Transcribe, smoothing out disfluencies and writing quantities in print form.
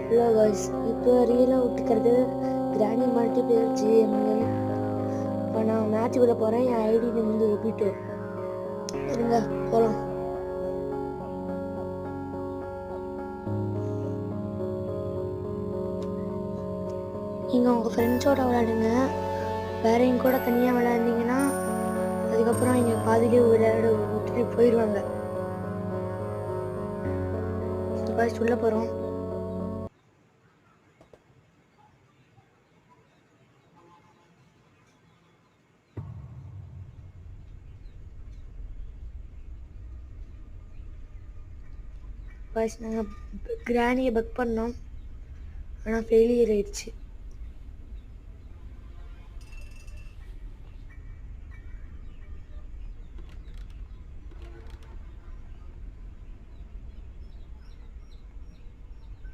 Hello guys, இப்போ ரீலாக விட்டுக்கிறது கிராணி multiplier ஜிஎம்எல். இப்போ நான் மேட்சுக்குள்ளே போகிறேன். என் ஐடி வந்து ஒப்பிட்டு இருங்க போகலாம். நீங்கள் உங்கள் ஃப்ரெண்ட்ஸோட விளையாடுங்க. வேற எங்க கூட தனியாக விளையாண்டிங்கன்னா அதுக்கப்புறம் இங்கே பாதிலே விளையாட விட்டுட்டு போயிடுவாங்க. காய்ஸ் உள்ளே போகிறோம். காய்ஸ் நாங்கள் கிராணியை பக் பண்ணோம், ஆனால் ஃபெயிலியர் ஆயிடுச்சு.